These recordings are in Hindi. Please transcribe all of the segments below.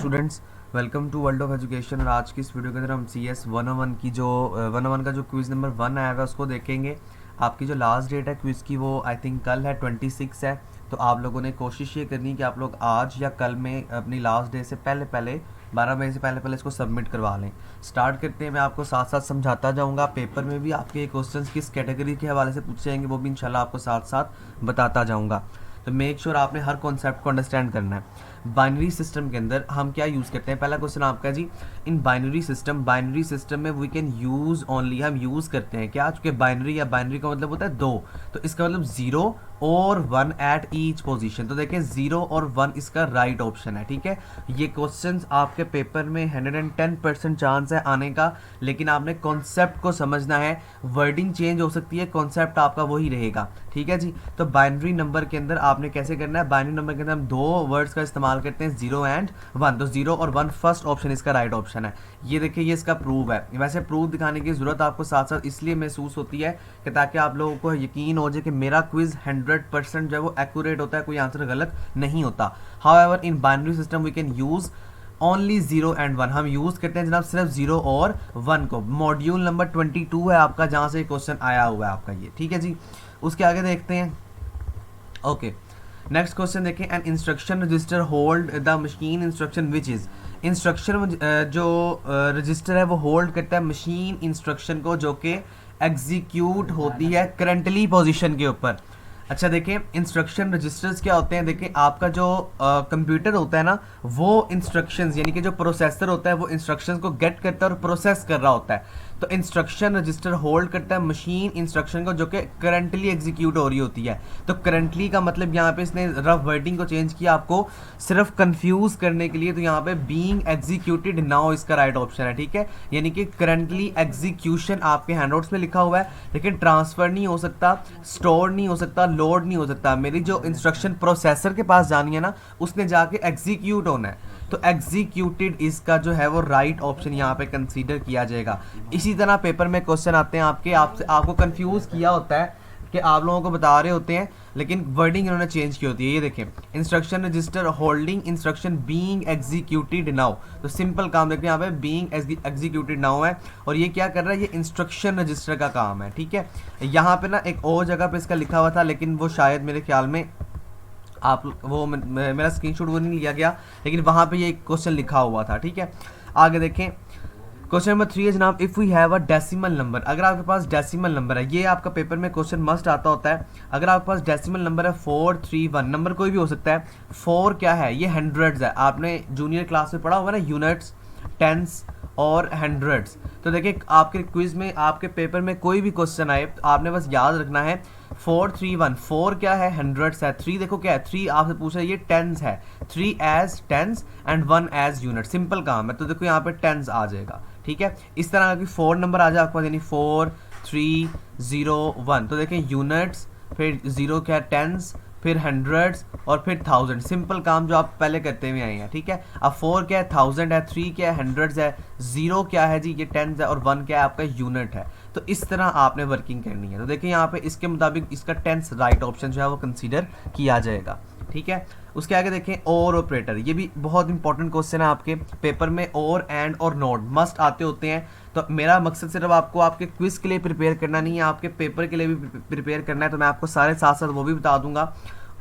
Students, welcome to world of education. और आज की इस वीडियो के अंदर हम सी एस 101 की जो 101 का जो क्विज़ नंबर 1 आया हुआ है उसको देखेंगे। आपकी जो लास्ट डेट है क्विज़ की वो आई थिंक कल है, 26 है। तो आप लोगों ने कोशिश ये करनी कि आप लोग आज या कल में अपनी लास्ट डे से पहले पहले 12 बजे से पहले पहले इसको सबमिट करवा लें। स्टार्ट करते हैं, मैं आपको साथ साथ समझाता जाऊँगा। पेपर में भी आपके क्वेश्चंस किस कैटेगरी के हवाले से पूछे जाएंगे वो भी इंशाल्लाह आपको साथ साथ बताता जाऊँगा। तो मेक श्योर आपने हर कॉन्सेप्ट को अंडरस्टैंड करना है। बाइनरी सिस्टम के अंदर हम क्या यूज़ करते हैं, पहला क्वेश्चन आपका जी, इन बाइनरी सिस्टम में वी कैन यूज़ ओनली, हम यूज़ करते हैं क्या, चूँकि बाइनरी या बाइनरी का मतलब होता है दो, तो इसका मतलब 0 और 1 एट ईच पोजीशन। तो देखें 0 और 1 इसका राइट ऑप्शन है। ठीक है, ये क्वेश्चंस आपके पेपर में 110% चांस है आने का, लेकिन आपने कॉन्सेप्ट को समझना है। वर्डिंग चेंज हो सकती है, कॉन्सेप्ट आपका वही रहेगा। ठीक है जी। तो बाइनरी नंबर के अंदर आपने कैसे करना है, बाइनरी नंबर के अंदर हम दो वर्ड्स का इस्तेमाल करते हैं, 0 एंड 1। तो 0 और 1 फर्स्ट ऑप्शन इसका राइट ऑप्शन है। ये देखिए, ये इसका प्रूव है। वैसे प्रूव दिखाने की जरूरत आपको साथ साथ इसलिए महसूस होती है कि ताकि आप लोगों को यकीन हो जाए कि मेरा क्विज 100% जो है वो एक्यूरेट होता है, कोई आंसर गलत नहीं होता। However in binary system we can use only 0 and 1। हम यूज करते हैं जनाब सिर्फ 0 और 1 को। मॉड्यूल नंबर 22 है आपका, जहां से क्वेश्चन आया हुआ है आपका ये। ठीक है जी, उसके आगे देखते हैं। ओके, नेक्स्ट क्वेश्चन देखें। An instruction register hold the machine instruction which is. Instruction जो रजिस्टर है वो होल्ड करता है मशीन इंस्ट्रक्शन को जो कि एग्जीक्यूट होती है करंटली पोजीशन के ऊपर। अच्छा देखें, इंस्ट्रक्शन रजिस्टर्स क्या होते हैं। देखें, आपका जो कंप्यूटर होता है ना, वो इंस्ट्रक्शंस यानी कि जो प्रोसेसर होता है वो इंस्ट्रक्शंस को गेट करता है और प्रोसेस कर रहा होता है। तो इंस्ट्रक्शन रजिस्टर होल्ड करता है मशीन इंस्ट्रक्शन को जो कि करंटली एग्जीक्यूट हो रही होती है। तो करंटली का मतलब यहाँ पे इसने रफ वर्डिंग को चेंज किया आपको सिर्फ कंफ्यूज करने के लिए। तो यहाँ पे बीइंग एग्जीक्यूटेड नाउ इसका राइट ऑप्शन है। ठीक है, यानी कि करंटली एग्जीक्यूशन आपके हैंडआउट्स में लिखा हुआ है, लेकिन ट्रांसफर नहीं हो सकता, स्टोर नहीं हो सकता, लोड नहीं हो सकता। मेरी जो इंस्ट्रक्शन प्रोसेसर के पास जानी है ना, उसने जाके एग्जीक्यूट होना है। तो एग्जीक्यूटेड इसका जो है वो राइट ऑप्शन यहाँ पे कंसीडर किया जाएगा। इसी तरह पेपर में क्वेश्चन आते हैं आपको कंफ्यूज किया होता है कि आप लोगों को बता रहे होते हैं, लेकिन वर्डिंग इन्होंने चेंज की होती है। ये देखें, instruction register holding instruction being executed now. तो सिंपल काम देखते हैं, यहाँ पे बीइंग एग्जीक्यूटेड नाउ है, और ये क्या कर रहा है, ये इंस्ट्रक्शन रजिस्टर का काम है। ठीक है, यहाँ पे ना एक और जगह पे इसका लिखा हुआ था, लेकिन वो शायद मेरे ख्याल में आप वो मेरा स्क्रीनशॉट वो नहीं लिया गया, लेकिन वहाँ पे ये क्वेश्चन लिखा हुआ था। ठीक है, आगे देखें। क्वेश्चन नंबर 3 है जनाब, if we have a decimal number. अगर आपके पास डेसिमल नंबर है, ये आपका पेपर में क्वेश्चन मस्ट आता होता है। अगर आपके पास डेसिमल नंबर है 431, नंबर कोई भी हो सकता है। 4 क्या है, ये हंड्रेड्स है। आपने जूनियर क्लास में पढ़ा होगा ना, यूनिट्स, टेंस और हंड्रेड्स। तो देखिए, आपके क्विज में आपके पेपर में कोई भी क्वेश्चन आए तो आपने बस याद रखना है 431। 4 क्या है, हंड्रेड्स है। 3 देखो क्या है, 3 आपसे पूछा ये टेंस है। 3 as tens and 1 as unit. Simple काम है, तो देखो यहाँ पे टेंस आ जाएगा। ठीक है, इस तरह का 4 नंबर आ जाए आपके पास, यानी 4301। तो देखें यूनिट्स, फिर 0 क्या है, टेंस, फिर हंड्रेड्स और फिर थाउजेंड। सिंपल काम जो आप पहले करते हुए आए हैं। ठीक है, अब 4 क्या है, थाउजेंड है, 3 क्या है, हंड्रेड्स है, 0 क्या है जी, ये टेंस है, और 1 क्या है, आपका यूनिट है। तो इस तरह आपने वर्किंग करनी है। तो देखिए यहाँ पे इसके मुताबिक इसका टेंस राइट ऑप्शन जो है वो कंसीडर किया जाएगा। ठीक है, उसके आगे देखें, और ऑपरेटर। ये भी बहुत इंपॉर्टेंट क्वेश्चन है आपके पेपर में। और एंड और नॉट मस्ट आते होते हैं। तो मेरा मकसद सिर्फ आपको आपके क्विज के लिए प्रिपेयर करना नहीं है, आपके पेपर के लिए भी प्रिपेयर करना है। तो मैं आपको सारे साथ साथ वो भी बता दूंगा।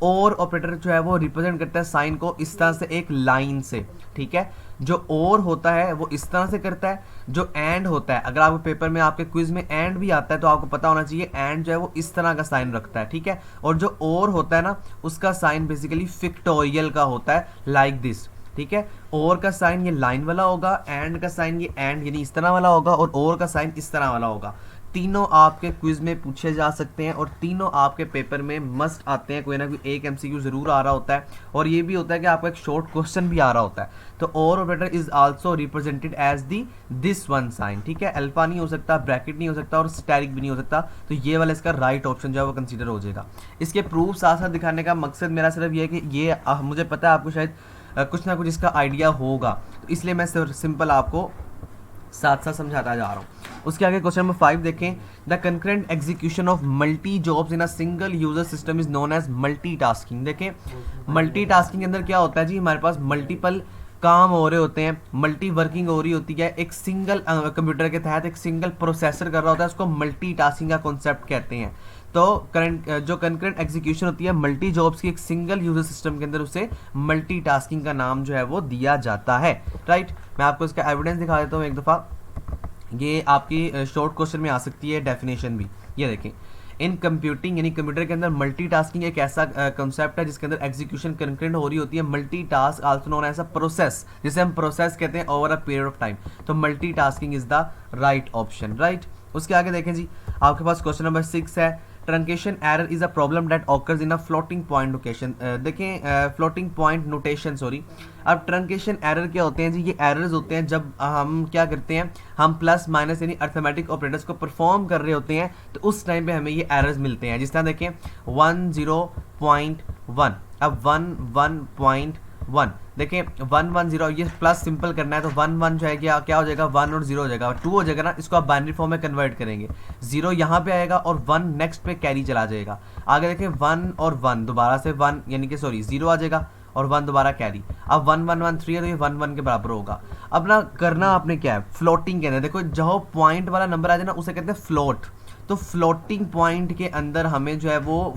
और ऑपरेटर जो है वो रिप्रेजेंट करता है साइन को इस तरह से, एक लाइन से। ठीक है, जो और होता है वो इस तरह से करता है, जो एंड होता है, अगर आपके पेपर में आपके क्विज में एंड भी आता है तो आपको पता होना चाहिए एंड जो है वो इस तरह का साइन रखता है। ठीक है, और जो और होता है ना, उसका साइन बेसिकली फिक्टोरियल का होता है, लाइक दिस। ठीक है, और का साइन ये लाइन वाला होगा, एंड का साइन ये एंड यानी इस तरह वाला होगा, और का साइन इस तरह वाला होगा। तीनों आपके क्विज में पूछे जा सकते हैं और तीनों आपके पेपर में मस्ट आते हैं। कोई ना कोई एक एमसीक्यू जरूर आ रहा होता है, और ये भी होता है कि आपका एक शॉर्ट क्वेश्चन भी आ रहा होता है। तो और operator is also represented as the this one sign. ठीक है, अल्फा नहीं हो सकता, ब्रैकेट नहीं हो सकता, और स्टैरिक भी नहीं हो सकता। तो ये वाला इसका राइट ऑप्शन जो है वो कंसीडर हो जाएगा। इसके प्रूफ साथ साथ दिखाने का मकसद मेरा सिर्फ ये है कि ये मुझे पता है आपको शायद कुछ ना कुछ इसका आइडिया होगा, तो इसलिए मैं सिंपल आपको साथ साथ समझाता जा रहा हूँ। उसके आगे क्वेश्चन नंबर 5 देखें। The concurrent execution of multi jobs in a single user system is known as multitasking. देखें, मल्टीटास्किंग के अंदर क्या होता है जी, हमारे पास मल्टीपल काम हो रहे होते हैं, मल्टी वर्किंग हो रही होती है, एक सिंगल कंप्यूटर के तहत एक सिंगल प्रोसेसर कर रहा होता है, उसको मल्टीटास्किंग का कॉन्सेप्ट कहते हैं। तो करंट जो कंकरेंट एग्जीक्यूशन होती है मल्टी जॉब्स की एक सिंगल यूजर सिस्टम के अंदर, उसे मल्टीटास्किंग का नाम जो है वो दिया जाता है, राइट। मैं आपको इसका एविडेंस दिखा देता हूँ एक दफ़ा, ये आपकी शॉर्ट क्वेश्चन में आ सकती है डेफिनेशन भी। ये देखें, इन कंप्यूटिंग यानी कंप्यूटर के अंदर मल्टीटास्किंग एक ऐसा कंसेप्ट है जिसके अंदर एग्जीक्यूशन कंकरेंट हो रही होती है। Multitask also known as a process, जिसे हम प्रोसेस कहते हैं over a period of time. तो multitasking is the right option, right. उसके आगे देखें जी, आपके पास क्वेश्चन नंबर 6 है, truncation error is a problem that occurs in a floating point location. देखें फ्लोटिंग पॉइंट नोटेशन, सॉरी। अब ट्रंकेशन एरर क्या होते हैं जी? ये एरर्स होते हैं जब हम क्या करते हैं, हम प्लस माइनस यानी अर्थमेटिक ऑपरेटर्स को परफॉर्म कर रहे होते हैं, तो उस टाइम पे हमें ये एरर्स मिलते हैं। जिस तरह देखें 10.1, अब 11.1 देखें 110, ये प्लस सिंपल करना है तो 1 जो है क्या हो जाएगा, 1 और 0 हो जाएगा, 2 हो जाएगा ना। इसको आप बाइनरी फॉर्म में कन्वर्ट करेंगे, 0 यहाँ पे आएगा और 1 नेक्स्ट पे कैरी चला जाएगा। आगे देखें 1 और 1 दोबारा से 1 यानी कि सॉरी 0 आ जाएगा और 1 दोबारा कैरी। अब 1113 है तो ये 11 के बराबर होगा। अब ना करना आपने क्या है, फ्लोटिंग के अंदर देखो जहाँ पॉइंट वाला नंबर आ जाए ना उसे कहते हैं फ्लोट। तो फ्लोटिंग पॉइंट के अंदर हमें जो है वो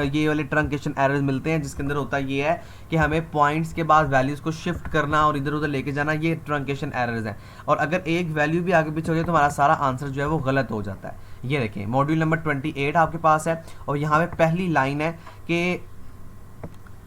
ये वाले ट्रंकेशन एरर्स मिलते हैं, जिसके अंदर होता ये है कि हमें पॉइंट्स के बाद वैल्यूज़ को शिफ्ट करना और इधर उधर लेके जाना, ये ट्रंकेशन एरर्स हैं। और अगर एक वैल्यू भी आगे पीछे हो जाए तो हमारा सारा आंसर जो है वो गलत हो जाता है। ये देखें मॉड्यूल नंबर 28 आपके पास है और यहाँ पे पहली लाइन है कि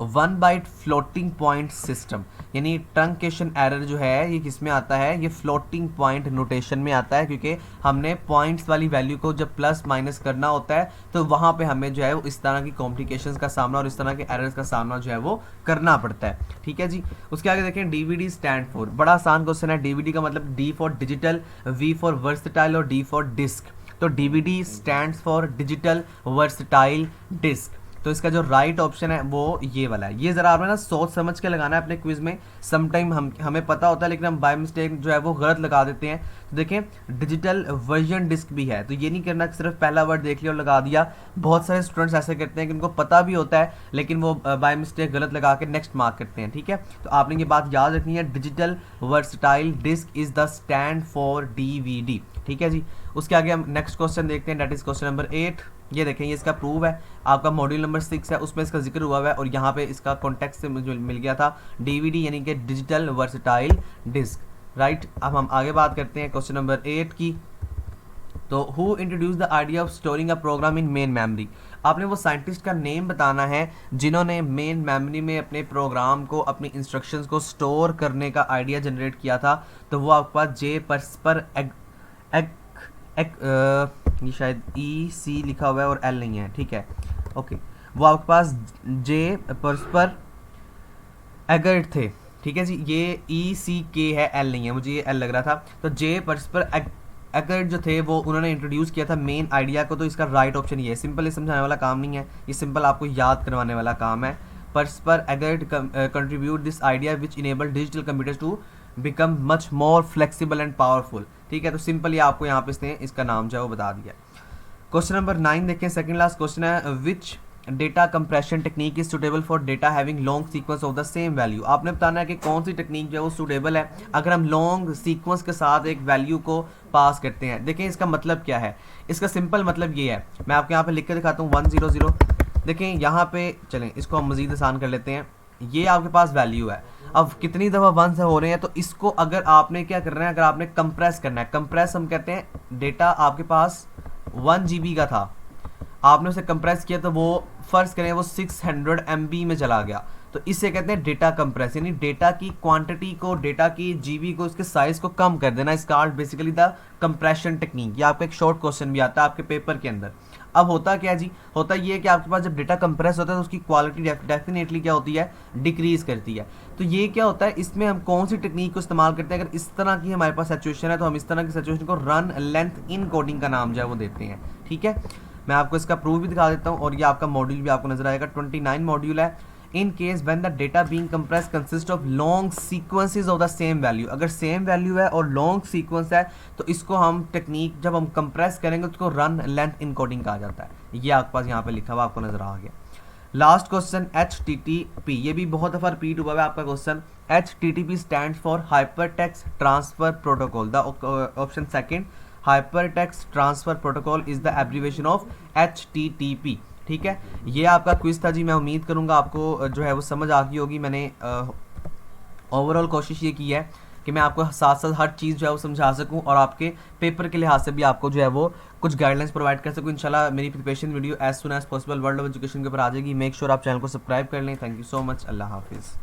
1 बाइट फ्लोटिंग पॉइंट सिस्टम, यानी ट्रंकेशन एरर जो है ये किस में आता है, ये फ्लोटिंग पॉइंट नोटेशन में आता है, क्योंकि हमने पॉइंट्स वाली वैल्यू को जब प्लस माइनस करना होता है तो वहाँ पे हमें जो है वो इस तरह की कॉम्प्लिकेशंस का सामना और इस तरह के एरर्स का सामना जो है वो करना पड़ता है, ठीक है जी। उसके आगे देखें डीवीडी स्टैंड फॉर, बड़ा आसान क्वेश्चन है। डीवीडी का मतलब D for digital, V for versatile और डी फॉर डिस्क। तो DVD stands for digital versatile disc. तो इसका जो राइट ऑप्शन है वो ये वाला है। ये ज़रा आपने ना सोच समझ के लगाना है अपने क्विज में। समटाइम हमें पता होता है लेकिन हम बाय मिस्टेक जो है वो गलत लगा देते हैं। तो देखें डिजिटल वर्जन डिस्क भी है, तो ये नहीं करना कि सिर्फ पहला वर्ड देख लिया और लगा दिया। बहुत सारे स्टूडेंट्स ऐसे करते हैं कि उनको पता भी होता है लेकिन वो बाय मिस्टेक गलत लगा के नेक्स्ट मार्क करते हैं, ठीक है। तो आपने ये बात याद रखनी है, digital versatile disc is the stand for DVD, ठीक है जी। उसके आगे हम नेक्स्ट क्वेश्चन देखते हैं, दैट इज क्वेश्चन नंबर 8। ये देखें ये इसका प्रूव है, आपका मॉड्यूल नंबर 6 है उसमें इसका जिक्र हुआ है और यहाँ पे इसका कॉन्टेक्स्ट से मुझे मिल गया था डीवीडी यानी कि डिजिटल वर्सटाइल डिस्क, राइट। अब हम आगे बात करते हैं क्वेश्चन नंबर 8 की। तो who introduce the idea of storing a program in main memory. आपने वो साइंटिस्ट का नेम बताना है जिन्होंने मेन मेमोरी में अपने प्रोग्राम को, अपनी इंस्ट्रक्शंस को स्टोर करने का आइडिया जनरेट किया था। तो वो आपके पास जे परस्पर ये शायद ई सी लिखा हुआ है और एल नहीं है, ठीक है, ओके। वो आपके पास जे परस्पर एगर्ट थे, ठीक है जी। ये ई सी के है, एल नहीं है, मुझे ये एल लग रहा था। तो जे परस्पर एगर्ट जो थे वो उन्होंने इंट्रोड्यूस किया था मेन आइडिया को। तो इसका राइट ऑप्शन ये है। सिंपल ये समझाने वाला काम नहीं है, ये सिंपल आपको याद करवाने वाला काम है। Presper Eckert contribute this idea which enable digital computers to become much more flexible and powerful, ठीक है। तो सिंपल ये आपको यहाँ पे इसने इसका नाम जो है वो बता दिया। क्वेश्चन नंबर 9 देखें, सेकंड लास्ट क्वेश्चन है, which data compression technique is suitable for data having long sequence of the same value. आपने बताना है कि कौन सी टेक्निक जो है वो सूटेबल है अगर हम लॉन्ग सीक्वेंस के साथ एक वैल्यू को पास करते हैं। देखें इसका मतलब क्या है, इसका सिंपल मतलब ये है, मैं आपको यहाँ पे लिख के दिखाता हूँ 100। देखें यहाँ पे चलें इसको हम मज़ीद आसान कर लेते हैं। ये आपके पास वैल्यू है, अब कितनी दफ़ा 1 से हो रहे हैं, तो इसको अगर आपने क्या करना है, अगर आपने कंप्रेस करना है, कंप्रेस हम कहते हैं डेटा आपके पास 1 GB का था, आपने उसे कंप्रेस किया तो वो फर्ज करें वो 600 MB में चला गया, तो इसे कहते हैं डेटा कंप्रेस, यानी डेटा की क्वांटिटी को, डेटा की जीबी को, उसके साइज को कम कर देना। इस called basically the compression technique. ये आपका एक शॉर्ट क्वेश्चन भी आता है आपके पेपर के अंदर। अब होता क्या जी, होता ये है कि आपके पास जब डेटा कंप्रेस होता है तो उसकी क्वालिटी डेफिनेटली क्या होती है, डिक्रीज करती है। तो ये क्या होता है, इसमें हम कौन सी टेक्निक को इस्तेमाल करते हैं, अगर इस तरह की हमारे पास सिचुएशन है तो हम इस तरह की सिचुएशन को रन लेंथ इन कोडिंग का नाम जो है वो देते हैं, ठीक है। मैं आपको इसका प्रूफ भी दिखा देता हूँ और ये आपका मॉड्यूल भी आपको नजर आएगा, 29 मॉड्यूल है। In case when the data being compress consist of long sequences of the same value, अगर सेम वैल्यू है और लॉन्ग सीक्वेंस है तो इसको हम टेक्निक जब हम कंप्रेस करेंगे उसको रन लेंथ इनकोडिंग कहा जाता है। ये आपके पास यहाँ पे लिखा हुआ आपको नजर आ गया। लास्ट क्वेश्चन HTTP, ये भी बहुत दफा रिपीट हुआ है आपका question. HTTP stand for hyper text transfer protocol. The option second, hyper text transfer protocol is the abbreviation of HTTP। ठीक है, ये आपका क्विज था जी। मैं उम्मीद करूंगा आपको जो है वो समझ आ गई होगी। मैंने ओवरऑल कोशिश ये की है कि मैं आपको साथ साथ हर चीज़ जो है वो समझा सकूं और आपके पेपर के लिहाज से भी आपको जो है वो कुछ गाइडलाइंस प्रोवाइड कर सकूं। इंशाल्लाह मेरी preparation video as soon as possible World of Education के ऊपर आ जाएगी। मेक श्योर आप चैनल को सब्सक्राइब कर लें। Thank you so much. अल्लाह हाफिज़।